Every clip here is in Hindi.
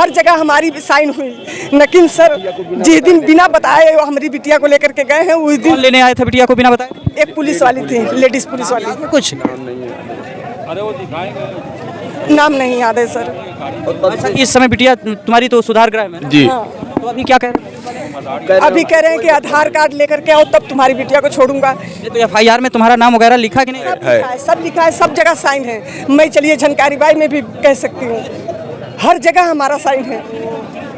हर जगह हमारी साइन हुई, लेकिन सर जिस दिन बिना बताए हमारी बिटिया को लेकर के गए हैं उस दिन लेने आए थे बिटिया को बिना बताए? एक पुलिस वाली थी, लेडीज पुलिस वाली। कुछ नाम नहीं याद है सर। अच्छा, इस समय बिटिया तुम्हारी तो सुधार गृह में जी। तो अभी क्या कह रहे हैं? अभी कह रहे हैं कि आधार कार्ड लेकर के आओ तब तुम्हारी बिटिया को छोड़ूंगा। तो FIR में तुम्हारा नाम वगैरह लिखा कि नहीं? सब लिखा है, सब जगह साइन है। मैं चलिए झनकारी बाई में भी कह सकती हूँ, हर जगह हमारा साइन है।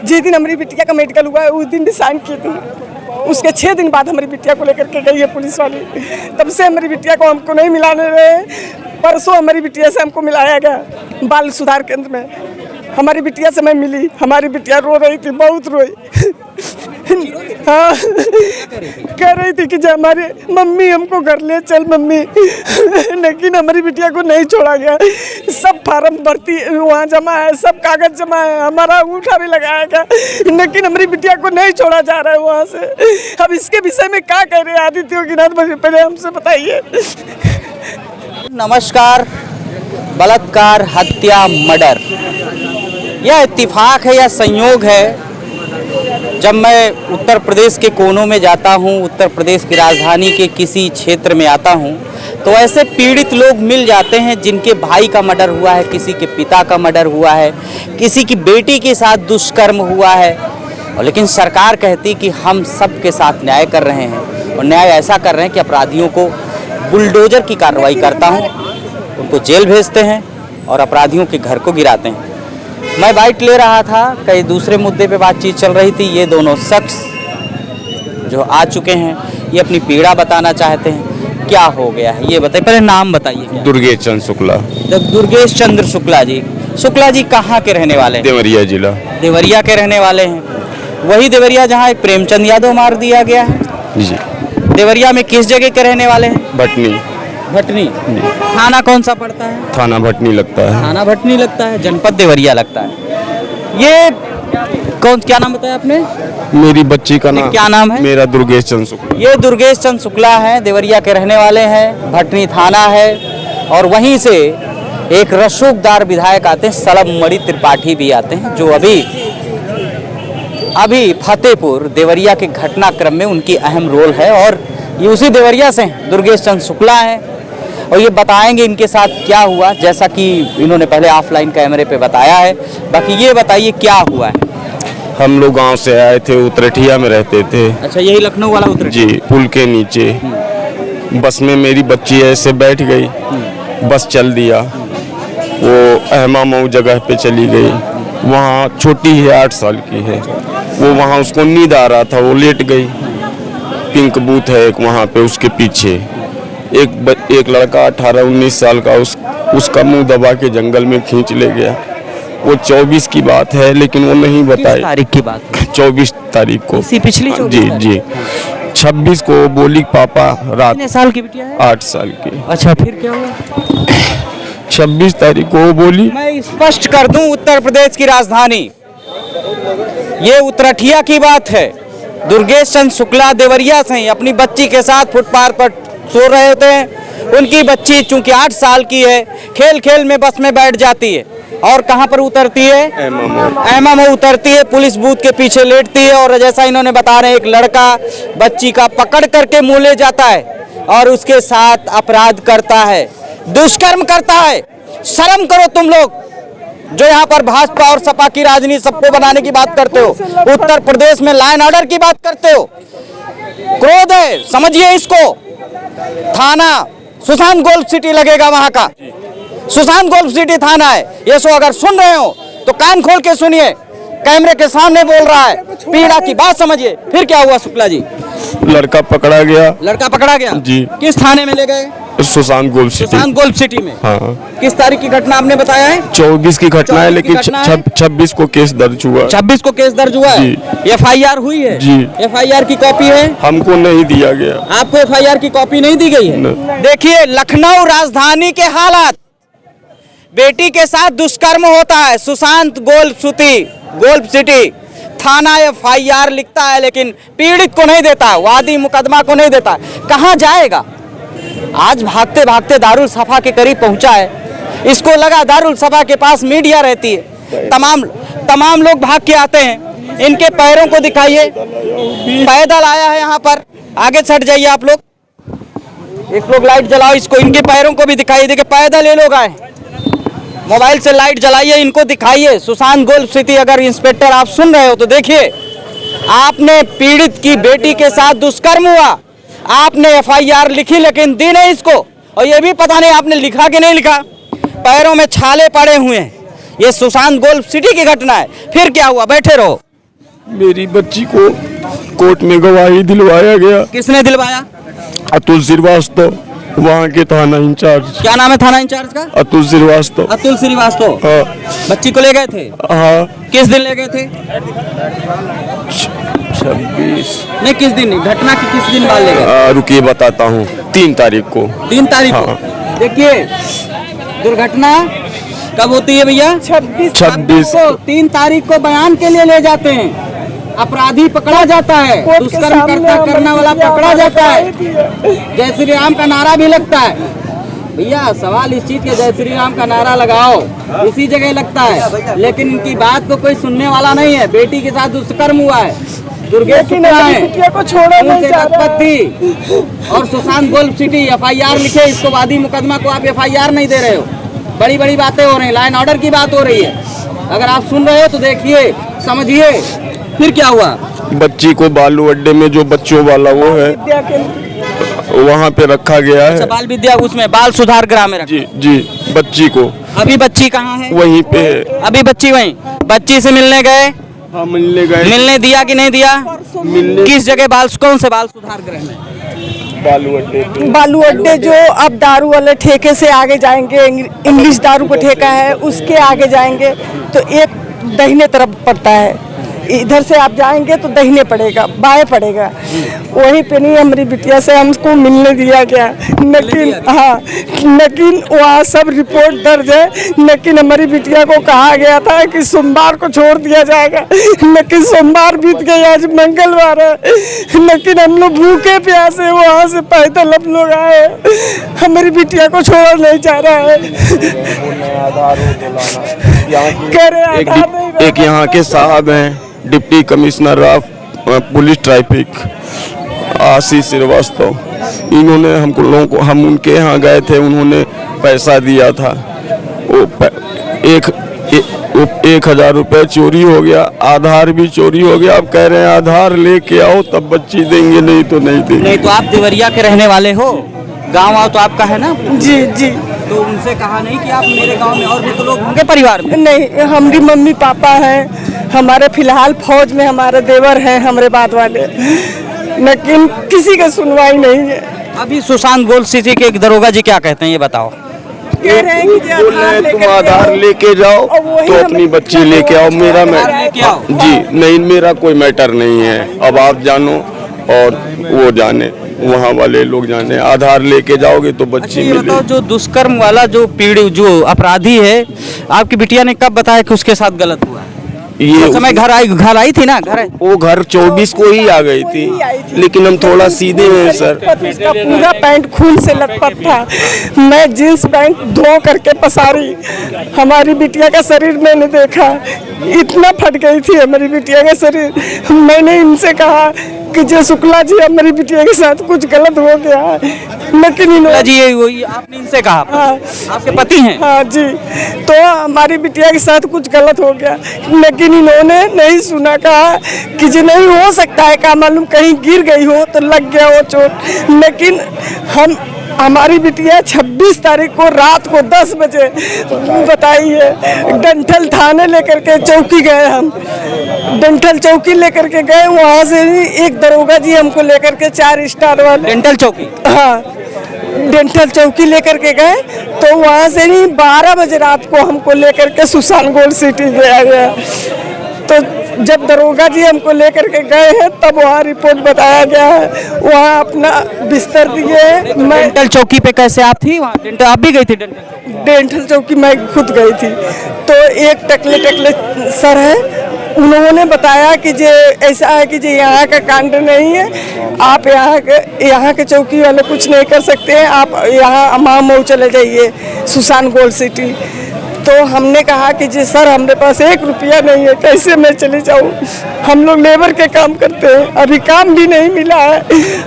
जिस दिन हमारी बिटिया का मेडिकल हुआ है उस दिन भी साइन की थी। उसके 6 दिन बाद हमारी बिटिया को लेकर के गई है पुलिस वाली, तब से हमारी बिटिया को हमको नहीं मिलाने रहे। परसों हमारी बिटिया से हमको मिलाया गया बाल सुधार केंद्र में। हमारी बिटिया से मैं मिली, हमारी बिटिया रो रही थी, बहुत रोई। हाँ, कह रही थी कि जो हमारे मम्मी हमको घर ले चल मम्मी, लेकिन हमारी बिटिया को नहीं छोड़ा गया। सब फार्म भर्ती वहाँ जमा है, सब कागज जमा है, हमारा अंगूठा भी लगाया गया, लेकिन हमारी बिटिया को नहीं छोड़ा जा रहा है वहाँ से। अब इसके विषय में क्या कह रहे हैं आदित्य योगीनाथ, पहले हमसे बताइए। नमस्कार। बलात्कार, हत्या, मर्डर, यह इत्तेफाक है या संयोग है? जब मैं उत्तर प्रदेश के कोनों में जाता हूँ, उत्तर प्रदेश की राजधानी के किसी क्षेत्र में आता हूँ, तो ऐसे पीड़ित लोग मिल जाते हैं जिनके भाई का मर्डर हुआ है, किसी के पिता का मर्डर हुआ है, किसी की बेटी के साथ दुष्कर्म हुआ है, और लेकिन सरकार कहती कि हम सबके साथ न्याय कर रहे हैं। और न्याय ऐसा कर रहे हैं कि अपराधियों को बुलडोजर की कार्रवाई करता हूँ, उनको जेल भेजते हैं और अपराधियों के घर को गिराते हैं। मैं बाइट ले रहा था, कई दूसरे मुद्दे पे बातचीत चल रही थी। ये दोनों शख्स जो आ चुके हैं ये अपनी पीड़ा बताना चाहते हैं। क्या हो गया है ये बताइए, पहले नाम बताइए। क्या? दुर्गेश चंद्र शुक्ला। दुर्गेश चंद्र शुक्ला जी। शुक्ला जी कहाँ के रहने वाले हैं? देवरिया जिला। देवरिया के रहने वाले हैं। वही देवरिया जहाँ एक प्रेमचंद यादव मार दिया गया है? जी। देवरिया में किस जगह के रहने वाले हैं? भटनी। भटनी। थाना कौन सा पड़ता है? थाना भटनी लगता है। थाना भटनी लगता है, जनपद देवरिया लगता है। ये क्या नाम बताया आपने? मेरी बच्ची का नाम क्या नाम है? मेरा दुर्गेश चंद्र शुक्ला। ये दुर्गेश चंद्र शुक्ला है, देवरिया के रहने वाले हैं, भटनी थाना है। और वहीं से एक रसूखदार विधायक आते हैं, सलममणि त्रिपाठी भी आते हैं, जो अभी फतेहपुर देवरिया के घटनाक्रम में उनकी अहम रोल है। और ये उसी देवरिया से दुर्गेश चंद्र शुक्ला हैं और ये बताएंगे इनके साथ क्या हुआ, जैसा कि इन्होंने पहले ऑफलाइन कैमरे पे बताया है। बाकी ये बताइए क्या हुआ है। हम लोग गांव से आए थे, उतरठिया में रहते थे। अच्छा, यही लखनऊ वाला उतरठिया? जी, पुल के नीचे बस में मेरी बच्ची ऐसे बैठ गई, बस चल दिया, वो अहमा मऊ जगह पे चली गई। वहाँ छोटी है, 8 साल की है वो, वहाँ उसको नींद आ रहा था, वो लेट गई। पिंक बूथ है एक वहाँ पे, उसके पीछे एक लड़का 18-19 साल का उसका मुंह दबा के जंगल में खींच ले गया। वो 24 की बात है, लेकिन वो नहीं बताई। 20 तारीख की बात? 24 तारीख को। पिछली? जी। 26 को बोली पापा रात। कितने साल की बिटिया है? 8 साल की। अच्छा, फिर क्या हुआ? 26 तारीख को वो बोली। मैं स्पष्ट कर दूं, उत्तर प्रदेश की राजधानी ये उतरठिया की बात है। दुर्गेश चंद्र शुक्ला देवरिया से अपनी बच्ची के साथ फुटपाथ पर सो रहे होते हैं। उनकी बच्ची चूंकि 8 साल की है, खेल खेल में बस में बैठ जाती है और कहां पर उतरती है? अहमा मऊ उतरती है, पुलिस बूथ के पीछे लेटती है। और जैसा इन्होंने बता रहे हैं, एक लड़का बच्ची का पकड़ करके मुँह ले जाता है और उसके साथ अपराध करता है, दुष्कर्म करता है। शर्म करो तुम लोग जो यहाँ पर भाजपा और सपा की राजनीति सबको बनाने की बात करते हो, उत्तर प्रदेश में लॉ एंड ऑर्डर की बात करते हो। क्रोध है, समझिए इसको। थाना सुशांत गोल्फ सिटी लगेगा, वहां का सुशांत गोल्फ सिटी थाना है ये। सो अगर सुन रहे हो तो कान खोल के सुनिए, कैमरे के सामने बोल रहा है, पीड़ा की बात समझिए। फिर क्या हुआ शुक्ला जी? लड़का पकड़ा गया। लड़का पकड़ा गया जी। किस थाने में ले गए? Sushant golf city. Sushant golf city में। हाँ। किस तारीख की घटना आपने बताया है? 24 की घटना है, लेकिन 26 को केस दर्ज हुआ। 26 को केस दर्ज हुआ है? FIR हुई है? जी। FIR की कॉपी है? हमको नहीं दिया गया। आपको FIR की कॉपी नहीं दी गई है? देखिए लखनऊ राजधानी के हालात, बेटी के साथ दुष्कर्म होता है, सुशांत गोल्फ सिटी थाना FIR लिखता है, लेकिन पीड़ित को नहीं देता, वादी मुकदमा को नहीं देता। कहाँ जाएगा? आज भागते भागते दारुल सफा के करीब पहुंचा है। इसको लगा दारुल सफा के पास मीडिया रहती है, तमाम तमाम लोग भाग के आते हैं। इनके पैरों को दिखाइए, पैदल आया है यहाँ पर। आगे छट जाइए आप लोग, एक लोग लाइट जलाओ इसको, इनके पैरों को भी दिखाइए। देखिए पैदल ये लोग आए, मोबाइल से लाइट जलाइए, इनको दिखाइए। सुशांत गोल्फ सिटी, अगर इंस्पेक्टर आप सुन रहे हो तो देखिए, आपने पीड़ित की बेटी के साथ दुष्कर्म हुआ, आपने FIR लिखी लेकिन दी नहीं इसको, और ये भी पता नहीं आपने लिखा कि नहीं लिखा। पैरों में छाले पड़े हुए हैं। ये सुशांत गोल्फ सिटी की घटना है। फिर क्या हुआ? बैठे रहो। मेरी बच्ची को कोर्ट में गवाही दिलवाया गया। किसने दिलवाया? अतुल श्रीवास्तव, वहाँ के थाना इंचार्ज। क्या नाम है थाना इंचार्ज का? अतुल श्रीवास्तव। अतुल श्रीवास्तव। हाँ बच्ची को ले गए थे? हाँ। किस दिन ले गए थे? 26 नहीं, किस दिन? घटना की किस दिन बाद ले गए? रुकिए बताता हूँ, 3 तारीख को। 3 तारीख को। हाँ। देखिए, दुर्घटना कब होती है भैया? 26 को। 3 तारीख को बयान के लिए ले जाते हैं, अपराधी पकड़ा जाता है, दुष्कर्म करने वाला पकड़ा जाता है, जय श्री राम का नारा भी लगता है। भैया सवाल इस चीज के, जय श्री राम का नारा लगाओ इसी जगह लगता है, लेकिन इनकी बात को कोई सुनने वाला नहीं है। बेटी के साथ दुष्कर्म हुआ है, दुर्गेश को छोड़ा थी, और सुशांत गोल्फ सिटी FIR लिखे, इसको वादी मुकदमा को आप FIR नहीं दे रहे हो। बड़ी बड़ी बातें हो रही हैं, लाइन ऑर्डर की बात हो रही है। अगर आप सुन रहे हो तो देखिए, समझिए। फिर क्या हुआ? बच्ची को बालू अड्डे में जो बच्चों वाला वो है, वहाँ पे रखा गया है। बाल विद्या, उसमें बाल सुधार गृह में रखा। जी, बच्ची को। अभी बच्ची कहाँ है? वहीं पे है। अभी बच्ची वहीं। बच्ची से मिलने गए? हाँ, मिलने गए। मिलने दिया कि नहीं दिया? मिलने। किस जगह? कौन से बाल सुधार गृह में? बालू अड्डे पे। बालू अड्डे जो अब दारू वाले ठेके से आगे जाएंगे, इंग्लिश दारू का ठेका है, उसके आगे जाएंगे तो एक दाहिने तरफ पड़ता है। इधर से आप जाएंगे तो दाहिने पड़ेगा, बाएं पड़ेगा। वहीं पे नहीं हमारी बिटिया से हमको मिलने दिया गया, लेकिन वहाँ सब रिपोर्ट दर्ज है। लेकिन हमारी बिटिया को कहा गया था कि सोमवार को छोड़ दिया जाएगा, लेकिन सोमवार बीत गया, आज मंगलवार है। लेकिन हम लोग भूखे प्यासे वहाँ से पैदल हम लोग आए, हमारी बिटिया को छोड़ा नहीं जा रहा है। एक यहाँ के साहब हैं, deputy commissioner of police traffic Ashish Srivastava, इन्होंने हमको लोगों को, हम उनके यहाँ गए थे, उन्होंने पैसा दिया था। वो 1,000 रुपये चोरी हो गया, आधार भी चोरी हो गया। अब कह रहे हैं आधार लेके आओ तब बच्ची देंगे, नहीं तो नहीं देंगे। नहीं तो आप देवरिया के रहने वाले हो, गाँव आओ तो आपका है ना? जी। तो उनसे कहा नहीं कि आप मेरे गांव में और भी तो लोग होंगे परिवार में? नहीं, हमारी मम्मी पापा हैं, हमारे फिलहाल फौज में हमारे देवर हैं, हमारे बाद वाले, लेकिन किसी का सुनवाई नहीं है। अभी सुशांत गोल्फ सिटी के एक दरोगा जी क्या कहते हैं ये बताओ? कह रहे हैं कि तुम आधार लेके जाओ तो अपनी बच्ची लेके आओ। मेरा जी नहीं, मेरा कोई मैटर नहीं है। अब आप जानो और वो जाने, वहाँ वाले लोग जाने। आधार लेके जाओगे तो बच्ची ये बताओ, जो दुष्कर्म वाला जो पीड़ित जो अपराधी है, आपकी बिटिया ने कब बताया कि उसके साथ गलत हुआ? ये उस समय घर आई थी ना? वो घर 24 को ही आ गई थी, लेकिन हम थोड़ा सीधे हैं सर। उसका पूरा पैंट खून से लथपथ था। मैं जींस पैंट धो करके पसारी, हमारी बिटिया का शरीर मैंने देखा, इतना फट गई थी हमारी बिटिया का शरीर। मैंने इनसे कहा कि जय शुक्ला जी, हमारी बिटिया के साथ कुछ गलत हो गया, लेकिन इन्होंने जी आपने इनसे कहा? हाँ, आपके पति हैं? हाँ जी। तो हमारी बिटिया के साथ कुछ गलत हो गया, लेकिन इन्होंने नहीं सुना। कहा कि जी नहीं हो सकता है, क्या मालूम कहीं गिर गई हो तो लग गया वो चोट। लेकिन हमारी बिटिया 26 तारीख को रात को 10 बजे बताइए, डंठल थाने लेकर के चौकी गए। हम डंठल चौकी लेकर के गए, वहाँ से एक दरोगा जी हमको लेकर के 4 स्टार वाले डेंटल चौकी, हाँ डेंटल चौकी लेकर के गए। तो वहाँ से ही 12 बजे रात को हमको लेकर के सुशांत गोल्फ सिटी गया गया। तो जब दरोगा जी हमको लेकर के गए हैं तब वहाँ रिपोर्ट बताया गया है, वहाँ अपना बिस्तर दिए। मैं डेंटल चौकी पे कैसे आप थी वहाँ? डेंटल आप भी गई थी? डेंटल चौकी मैं खुद गई थी। तो एक टकले सर है, उन्होंने बताया कि जे ऐसा है कि जे यहाँ का कांड नहीं है, आप यहाँ के चौकी वाले कुछ नहीं कर सकते हैं, आप यहाँ अमाम मऊ चले जाइए सुशांत गोल्फ सिटी। तो हमने कहा कि जी सर हमारे पास 1 रुपया नहीं है, कैसे मैं चली जाऊँ। हम लोग लेबर के काम करते हैं, अभी काम भी नहीं मिला है,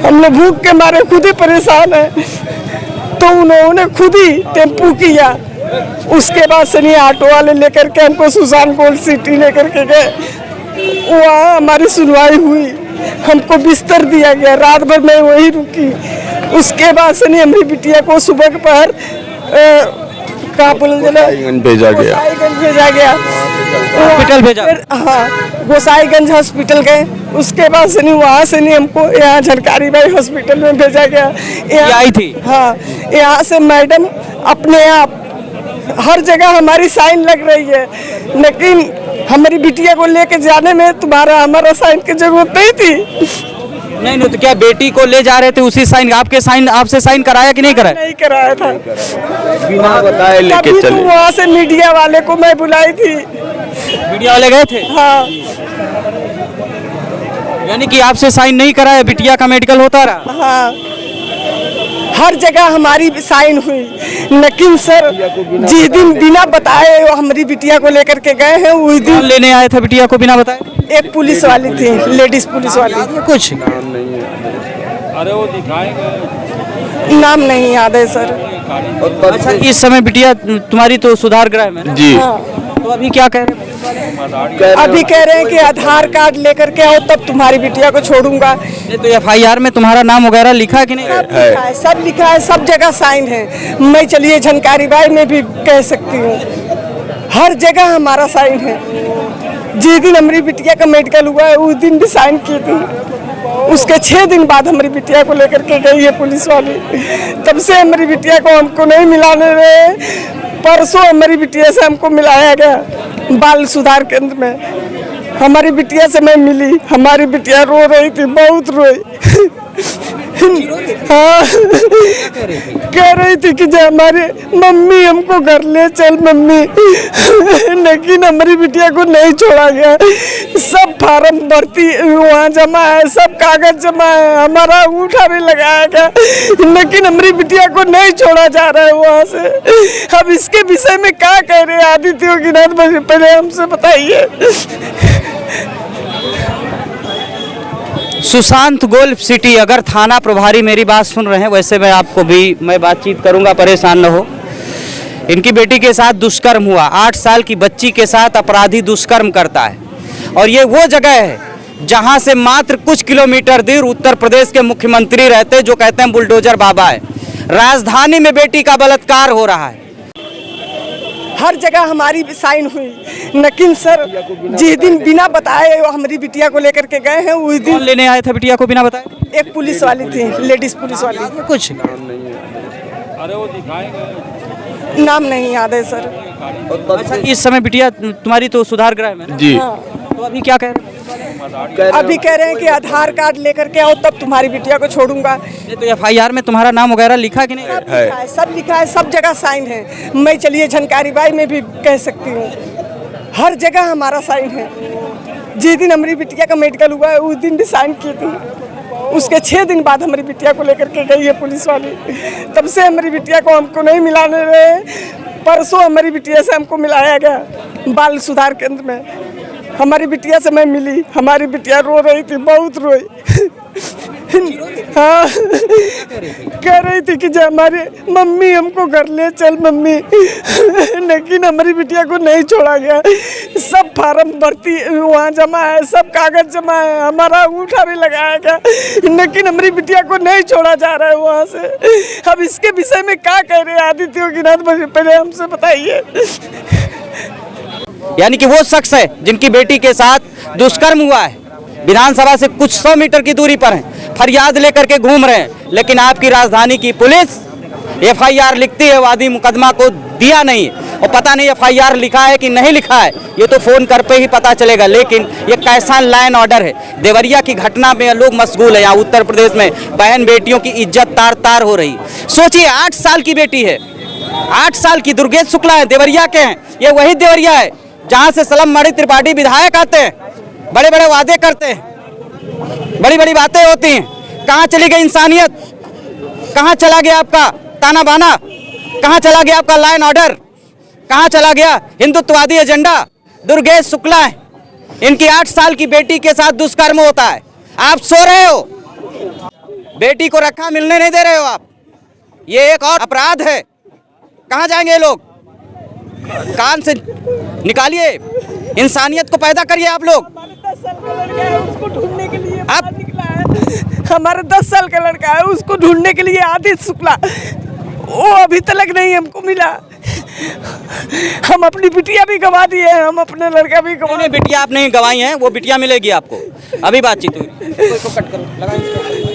हम लोग भूख के मारे खुद ही परेशान हैं। तो उन्होंने खुद ही टेम्पू किया, उसके बाद से नहीं ऑटो वाले लेकर के हमको सुजान गोल्ड सिटी लेकर के गए। वहाँ हमारी सुनवाई हुई, हमको बिस्तर दिया गया, रात भर मैं वहीं रुकी। उसके बाद से नहीं हमारी बिटिया को सुबह के पहर कहाँ गोसाईगंज भेजा गया, हॉस्पिटल भेजा। हाँ, गोसाईगंज हॉस्पिटल गए। उसके बाद से नहीं वहाँ से नहीं हमको यहाँ झनकारी बाई हॉस्पिटल में भेजा गया। आई थी। हाँ, यहाँ से मैडम अपने आप हर जगह हमारी साइन लग रही है, लेकिन हमारी बिटिया को लेके जाने में हमारा साइन की जरूरत नहीं थी। नहीं तो क्या बेटी को ले जा रहे थे उसी साइन आपसे साइन कराया कि नहीं कराया? नहीं कराया था, बिना बताए लेके तभी तो चले। वहाँ से मीडिया वाले को मैं बुलाई थी। मीडिया वाले गए थे? हाँ, यानी कि आपसे साइन नहीं कराया, बिटिया का मेडिकल होता रहा? हाँ, हर जगह हमारी साइन हुई, लेकिन सर जिस दिन बिना बताए वो हमारी बिटिया को लेकर के गए हैं, उस दिन लेने आए थे बिटिया को बिना बताए? एक पुलिस वाली थी, लेडीज पुलिस वाली। कुछ नाम नहीं याद है सर। अच्छा, इस समय बिटिया तुम्हारी तो सुधार गृह में ना? जी। तो अभी क्या कह रहे हैं? अभी कह रहे हैं कि आधार कार्ड लेकर के आओ तब तुम्हारी बिटिया को छोड़ूंगा। नहीं तो FIR में तुम्हारा नाम वगैरह लिखा है कि नहीं? सब लिखा है, सब जगह साइन है। मैं चलिए झनकारी बाई में भी कह सकती हूँ, हर जगह हमारा साइन है। जिस दिन हमारी बिटिया का मेडिकल हुआ है उस दिन भी साइन की थी। उसके 6 दिन बाद हमारी बिटिया को लेकर के गई है पुलिस वाली, तब से हमारी बिटिया को हमको नहीं मिलाने रहे। परसों हमारी बिटिया से हमको मिलाया गया बाल सुधार केंद्र में। हमारी बिटिया से मैं मिली, हमारी बिटिया रो रही थी, बहुत रोई। हाँ, कह रही थी कि जो हमारे मम्मी हमको घर ले चल मम्मी, लेकिन हमारी बिटिया को नहीं छोड़ा गया। सब फार्म भर्ती वहाँ जमा है, सब कागज जमा है, हमारा अंगूठा भी लगाया गया, लेकिन हमारी बिटिया को नहीं छोड़ा जा रहा है वहाँ से। अब इसके विषय में क्या कह रहे हैं आदित्य योगीनाथ, पहले हमसे बताइए। सुशांत गोल्ड सिटी, अगर थाना प्रभारी मेरी बात सुन रहे हैं, वैसे मैं बातचीत करूंगा, परेशान न हो। इनकी बेटी के साथ दुष्कर्म हुआ, 8 साल की बच्ची के साथ अपराधी दुष्कर्म करता है, और ये वो जगह है जहां से मात्र कुछ किलोमीटर दूर उत्तर प्रदेश के मुख्यमंत्री रहते हैं, जो कहते हैं बुलडोजर बाबा है। राजधानी में बेटी का बलात्कार हो रहा है। हर जगह हमारी साइन हुई, लेकिन सर जिस दिन बिना बताए हमारी बिटिया को लेकर के गए हैं उस दिन। कौन लेने आए थे बिटिया को बिना बताए? एक पुलिस वाली थी, लेडीज पुलिस वाली। कुछ नाम नहीं याद है सर। अच्छा, इस समय बिटिया तुम्हारी तो सुधार गृह में ना? जी। तो अभी क्या कह रहे हैं? अभी कह रहे हैं कि आधार कार्ड लेकर के आओ तब तुम्हारी बिटिया को छोड़ूंगा। नहीं तो FIR में तुम्हारा नाम वगैरह लिखा कि नहीं? सब लिखा है, सब जगह साइन है। मैं चलिए झनकारी बाई में भी कह सकती हूँ, हर जगह हमारा साइन है। जिस दिन हमारी बिटिया का मेडिकल हुआ है उस दिन भी साइन की थी। उसके 6 दिन बाद हमारी बिटिया को लेकर के गई है पुलिस वाली, तब से हमारी बिटिया को हमको नहीं मिलाने रहे। परसों हमारी बिटिया से हमको मिलाया गया बाल सुधार केंद्र में। हमारी बिटिया से मैं मिली, हमारी बिटिया रो रही थी, बहुत रोई। हाँ, कह रही थी कि जो हमारे मम्मी हमको घर ले चल मम्मी, लेकिन हमारी बिटिया को नहीं छोड़ा गया। सब फार्म भर्ती वहाँ जमा है, सब कागज जमा है, हमारा अंगूठा भी लगाया गया, लेकिन हमारी बिटिया को नहीं छोड़ा जा रहा है वहाँ से। अब इसके विषय में क्या कह रहे हैं आदित्य योगीनाथ, पहले हमसे बताइए। यानी कि वो शख्स है जिनकी बेटी के साथ दुष्कर्म हुआ है, विधानसभा से कुछ 100 मीटर की दूरी पर हैं, फरियाद लेकर के घूम रहे हैं, लेकिन आपकी राजधानी की पुलिस FIR लिखती है, वादी मुकदमा को दिया नहीं, और पता नहीं FIR लिखा है कि नहीं लिखा है, ये तो फोन कर पे ही पता चलेगा। लेकिन ये कैसा लाइन ऑर्डर है? देवरिया की घटना में लोग मशगूल है, यहाँ उत्तर प्रदेश में बहन बेटियों की इज्जत तार तार हो रही। सोचिए, 8 साल की बेटी है, 8 साल की, दुर्गेश शुक्ला है, देवरिया के हैं। ये वही देवरिया है जहाँ से सलम मणि त्रिपाठी विधायक आते हैं, बड़े बड़े वादे करते हैं, बड़ी बड़ी बातें होती हैं। कहाँ चली गई इंसानियत? कहाँ चला गया आपका ताना बाना? कहाँ चला गया आपका लाइन ऑर्डर? कहाँ चला गया हिंदुत्ववादी एजेंडा? दुर्गेश शुक्ला है, इनकी 8 साल की बेटी के साथ दुष्कर्म होता है, आप सो रहे हो, बेटी को रखा मिलने नहीं दे रहे हो आप। ये एक और अपराध है। कहाँ जाएंगे ये लोग? कान से निकालिए, इंसानियत को पैदा करिए आप लोग। हमारे 10 साल का लड़का है, उसको ढूंढने के लिए आप- बाहर निकला है। हमारे 10 साल का लड़का है, उसको ढूंढने के लिए आदित्य शुक्ला, वो अभी तक नहीं हमको मिला। हम अपनी बिटिया भी गंवा दिए हैं, हम अपने लड़का भी गंवा। बिटिया आप नहीं गंवाई हैं, वो बिटिया मिलेगी आपको। अभी बातचीत हुई। इसको कट करो, लगाइए।